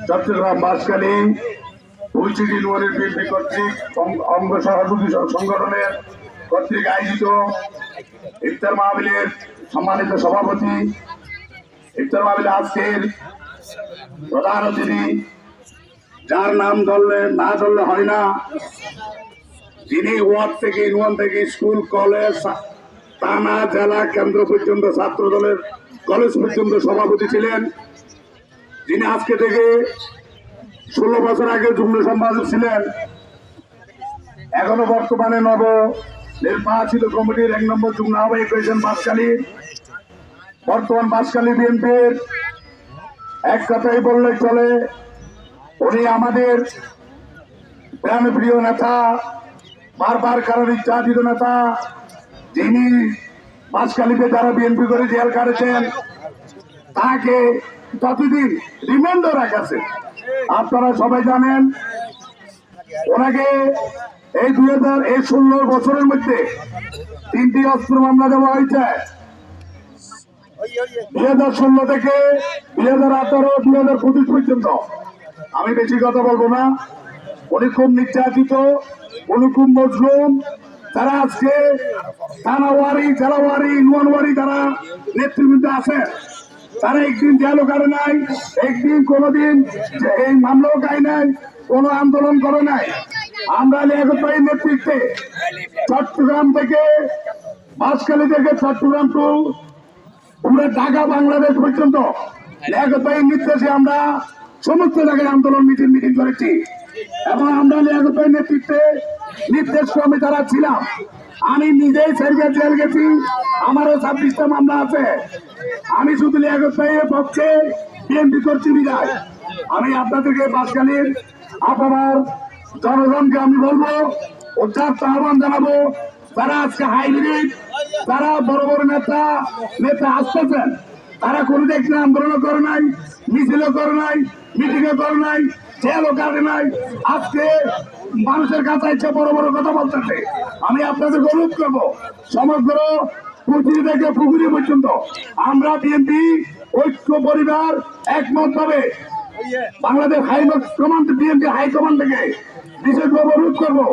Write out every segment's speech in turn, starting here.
চট্টগ্রাম বাঁশখালী হুইচিডি ইউনিয়নের বিএনপি কর্তৃক অঙ্গ সহযোগী সংগঠনের কর্তৃক আয়োজিত ইফতার মাহফিলের সম্মানিত সভাপতি, ইফতার মাহফিলে আজকের প্রধান অতিথি, যার নাম না ধরলে হয় না, যিনি ওয়ার্ড থেকে ইউনিয়ন থেকে স্কুল কলেজ থানা জেলা কেন্দ্র পর্যন্ত ছাত্র দলের কলেজ পর্যন্ত সভাপতি ছিলেন, যিনি আজকে থেকে 16 বছর আগে যুগ্ম সম্পাদক ছিলেন, এখনো বর্তমানে নব নির্বাচিত কমিটির 1 নম্বর যুগ্ম আহ্বায়ক হয়েছেন বাঁশখালী। বর্তমান বাঁশখালী বিএনপির এক কথাই বললে চলে, উনি আমাদের প্রাণপ্রিয় নেতা, বারবার কারণ নির্যাতিত নেতা, যিনি বাঁশখালীতে যারা বিএনপি করে জেল কাটেছেন তাকে প্রতিদিন রিমান্ডে রাখাছে। আপনারা সবাই জানেন ওনাকে এই 2016 বছরের মধ্যে 3টি অস্ত্র মামলা দেওয়া হয়েছে। 2016 থেকে 2018, 2025 পর্যন্ত। আমি বেশি কথা বলবো না। উনি খুব নির্যাতিত, উনি খুব মজলুম। তারা আজকে থানাওয়ারি, জেলাওয়ারি, ইউনিয়নওয়ারি যারা নেতৃবৃন্দ আছে, তারা একদিন জেলও করে নাই, একদিন কোনোদিন এই মামলাও গায় নাই, কোনো আন্দোলন করে নাই। আমরা লিয়াকত ভাইয়ের নেতৃত্বে চট্টগ্রাম থেকে বাঁশখালী থেকে চট্টগ্রাম টু পুরো ঢাকা বাংলাদেশ পর্যন্ত লিয়াকত ভাইয়ের নির্দেশে আমরা সমস্ত জায়গায় আন্দোলন মিটিং করেছি এবং আমরা লিয়াকত ভাইয়ের নেতৃত্বে নির্দেশ ক্রমে যারা ছিলাম, আমি নিজেই জেল গেছি, আমারও 26টা মামলা আছে। আমি শুধু লিয়াকত ভাইয়ের পক্ষে বিএনপি করছি বিদায়। আমি আপনাদেরকে বাঁশখালীর আপনার জনগণকে আমি বলবো, উচ্চার আহ্বান জানাবো, তারা আজকে হাইব্রিড, তারা বড় বড় নেতা আসতেছেন, তারা কোনো দেখলে আন্দোলন করে নাই, মিছিলও করে নাই, মিটিংও করে নাই, জেলও কাটে নাই, আজকে মানুষের কাছে ইচ্ছে বড় বড় কথা বলতেছে। আমি আপনাদেরকে অনুরোধ করবো, সমগ্র পুকুরি থেকে পুকুরি পর্যন্ত আমরা বিএনপি ঐক্য পরিবার একমত ভাবে বাংলাদেশ হাইকমান্ড, বিএনপি হাইকমান্ড থেকে বিশেষভাবে অনুরোধ করবো,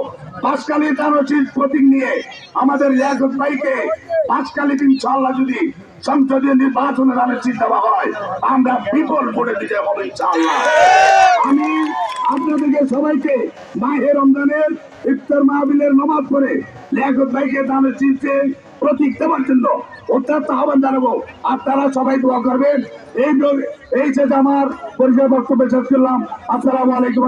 বাঁশখালী দানচির প্রতীক নিয়ে আমাদের লিয়াকত ভাইকে বাঁশখালীতে ইনশাআল্লাহ যদি সংসদীয় নির্বাচনের নামের চিন্তা হয়, আমরা বিপুল ভোটে বিজয় হবে ইনশাআল্লাহ। আমি আপনাদেরকে সবাইকে মাহে রমজানের ইফতার মাহফিলের নামাজ পড়ে লিয়াকত ভাইকে দানের চিনতে প্রতীক দেওয়ার জন্য অত্যন্ত আহ্বান জানাবো। আপনারা সবাই দোয়া করবেন। এই শেষে আমার পরিচয় বক্তব্য শেষ করলাম। আসসালামু আলাইকুম।